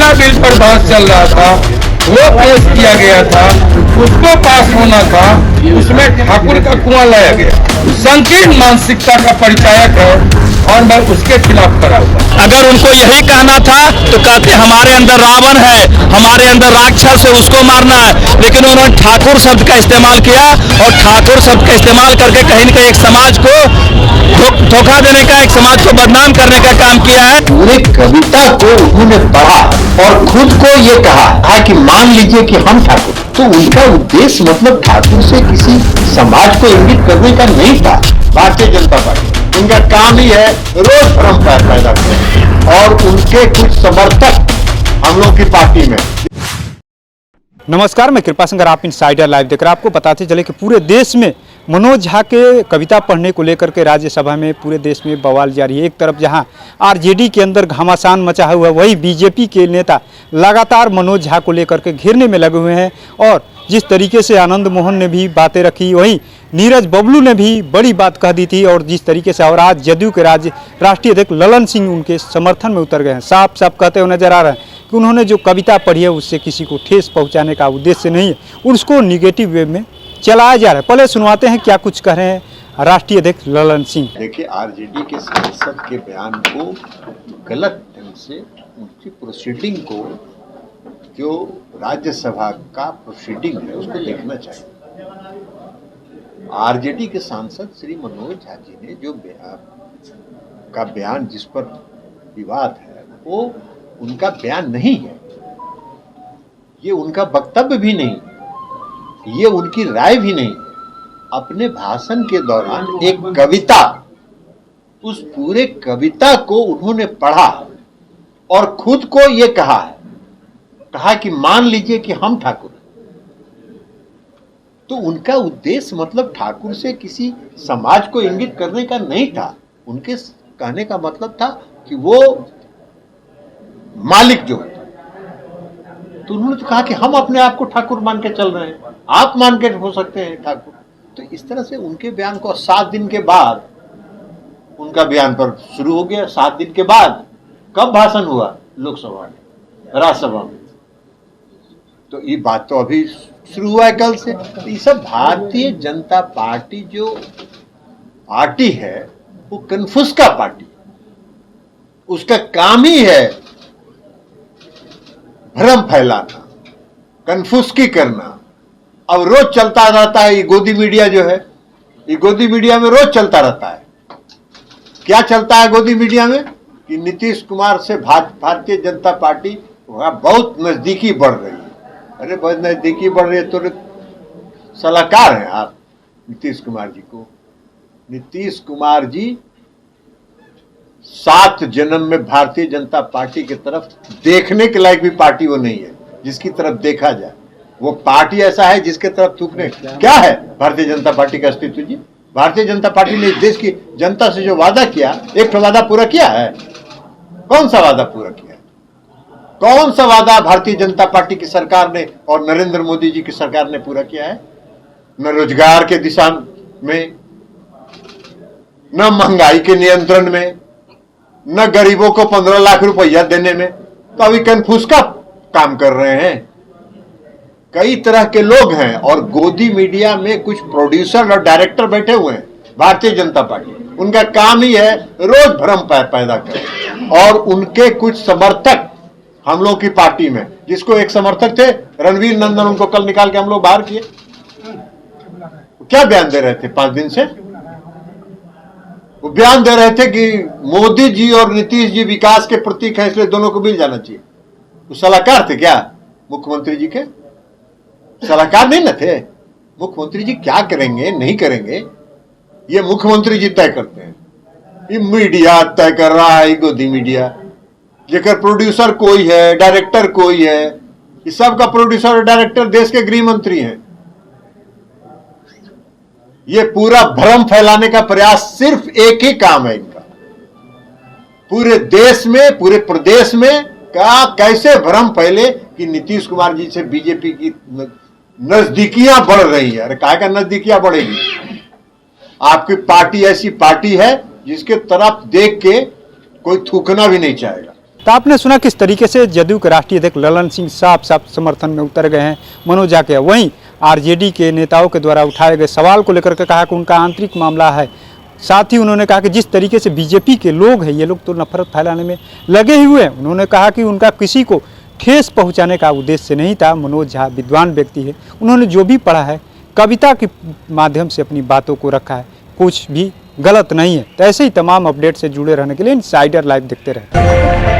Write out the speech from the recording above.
जितना बिल पर बहस चल रहा था वो पेश किया गया था, उसको पास होना था, उसमें ठाकुर का कुआं लाया गया। संकीर्ण मानसिकता का परिचायक है और मैं उसके खिलाफ खड़ा हुआ। अगर उनको यही कहना था तो कहते हमारे अंदर रावण है, हमारे अंदर राक्षस है, उसको मारना है, लेकिन उन्होंने ठाकुर शब्द का इस्तेमाल किया और ठाकुर शब्द का इस्तेमाल करके कहीं न कहीं एक समाज को धोखा देने का, एक समाज को बदनाम करने का काम किया है। पूरे कविता को उन्होंने पढ़ा और खुद को ये कहा कि मान लीजिए कि हम ठाकुर, तो उनका उद्देश्य मतलब ठाकुर से किसी समाज को इंगित करने का नहीं था। भारतीय जनता पार्टी उनका काम ही है रोज भ्रम पैदा करना और उनके कुछ समर्थक हम लोग की पार्टी में। नमस्कार, मैं कृपा शंकर, आप इनसाइडर लाइव देख रहे हैं। आपको बताते चले कि पूरे देश में मनोज झा के कविता पढ़ने को लेकर के राज्यसभा में पूरे देश में बवाल जारी है। एक तरफ जहां आरजेडी के अंदर घमासान मचा हुआ है, वहीं बीजेपी के नेता लगातार मनोज झा को लेकर के घेरने में लगे हुए हैं। और जिस तरीके से आनंद मोहन ने भी बातें रखी, वहीं नीरज बबलू ने भी बड़ी बात कह दी थी। और जिस तरीके से और आज जदयू के राष्ट्रीय अध्यक्ष ललन सिंह उनके समर्थन में उतर गए हैं। साफ साफ कहते हुए नजर आ रहे हैं कि उन्होंने जो कविता पढ़ी है उससे किसी को ठेस पहुंचाने का उद्देश्य नहीं है, उसको निगेटिव वे में चलाया जा रहा है। पहले सुनवाते हैं क्या कुछ कह रहे हैं राष्ट्रीय अध्यक्ष ललन सिंह। देखिए, आरजेडी के सांसद के बयान को गलत ढंग से उनकी प्रोसीडिंग को, जो राज्यसभा का प्रोसीडिंग है, उसको देखना चाहिए। आरजेडी के सांसद श्री मनोज झा जी ने जो बयान जिस पर विवाद है, वो उनका बयान नहीं है, ये उनका वक्तव्य भी नहीं, ये उनकी राय भी नहीं। अपने भाषण के दौरान एक कविता, उस पूरे कविता को उन्होंने पढ़ा और खुद को ये कहा कि मान लीजिए कि हम ठाकुर। तो उनका उद्देश्य मतलब ठाकुर से किसी समाज को इंगित करने का नहीं था। उनके कहने का मतलब था कि वो मालिक जो है, तो उन्होंने तो कहा कि हम अपने आप को ठाकुर मान के चल रहे हैं, आप मान के हो सकते हैं ठाकुर। तो इस तरह से उनके बयान को 7 दिन के बाद उनका बयान पर शुरू हो गया। 7 दिन के बाद कब भाषण हुआ लोकसभा में, राज्यसभा में, तो ये बात तो अभी शुरू हुआ है कल से। तो ये सब भारतीय जनता पार्टी जो पार्टी है वो कन्फ्यूज का पार्टी, उसका काम ही है भ्रम फैलाना, कन्फ्यूज करना। अब रोज चलता रहता है ये गोदी मीडिया जो है, ये गोदी मीडिया में रोज चलता रहता है। क्या चलता है गोदी मीडिया में कि नीतीश कुमार से भारतीय जनता पार्टी बहुत नजदीकी बढ़ रही है। अरे बहुत नजदीकी बढ़ रही है तो सलाहकार हैं आप नीतीश कुमार जी को। नीतीश कुमार जी 7 जन्म में भारतीय जनता पार्टी की तरफ देखने के लायक भी पार्टी वो नहीं है जिसकी तरफ देखा जाए। वो पार्टी ऐसा है जिसके तरफ थूकने क्या है भारतीय जनता पार्टी का अस्तित्व जी। भारतीय जनता पार्टी ने इस देश की जनता से जो वादा किया, एक तो वादा पूरा किया है। कौन सा वादा पूरा किया? कौन सा वादा भारतीय जनता पार्टी की सरकार ने और नरेंद्र मोदी जी की सरकार ने पूरा किया है? न रोजगार के दिशा में, न महंगाई के नियंत्रण में, न गरीबों को 15 लाख रुपया देने में। तो अभी कन्फ्यूज का काम कर रहे हैं। कई तरह के लोग हैं और गोदी मीडिया में कुछ प्रोड्यूसर और डायरेक्टर बैठे हुए हैं भारतीय जनता पार्टी। उनका काम ही है रोज भ्रम पैदा करना। और उनके कुछ समर्थक हम लोग की पार्टी में, जिसको एक समर्थक थे रणवीर नंदन, उनको कल निकाल के हम लोग बाहर किए। क्या बयान दे रहे थे 5 दिन से? वो बयान दे रहे थे कि मोदी जी और नीतीश जी विकास के प्रतीक हैं, इसलिए दोनों को मिल जाना चाहिए। वो सलाहकार थे क्या मुख्यमंत्री जी के? सलाहकार नहीं न थे। मुख्यमंत्री जी क्या करेंगे नहीं करेंगे ये मुख्यमंत्री जी तय करते हैं। ये मीडिया तय कर रहा है, गोदी मीडिया, जेकर प्रोड्यूसर कोई है, डायरेक्टर कोई है। इस सब का प्रोड्यूसर और डायरेक्टर देश के गृह मंत्री हैं। ये पूरा भ्रम फैलाने का प्रयास सिर्फ एक ही काम है इनका, पूरे देश में, पूरे प्रदेश में कैसे भ्रम फैले कि नीतीश कुमार जी से बीजेपी की नजदीकियां बढ़ रही है। अरे काहे का नजदीकियां बढ़ेगी? आपकी पार्टी ऐसी पार्टी है जिसके तरफ देख के कोई थूकना भी नहीं चाहेगा। तो आपने सुना किस तरीके से जदयू के राष्ट्रीय अध्यक्ष ललन सिंह साफ समर्थन में उतर गए हैं मनोज झा के। वहीं आरजेडी के नेताओं के द्वारा उठाए गए सवाल को लेकर के कहा कि उनका आंतरिक मामला है। साथ ही उन्होंने कहा कि जिस तरीके से बीजेपी के लोग हैं, ये लोग तो नफरत फैलाने में लगे हुए हैं। उन्होंने कहा कि उनका किसी को ठेस पहुंचाने का उद्देश्य नहीं था। मनोज झा विद्वान व्यक्ति है, उन्होंने जो भी पढ़ा है कविता के माध्यम से अपनी बातों को रखा है, कुछ भी गलत नहीं है। तो ऐसे ही तमाम अपडेट से जुड़े रहने के लिए इनसाइडर लाइव देखते रहें।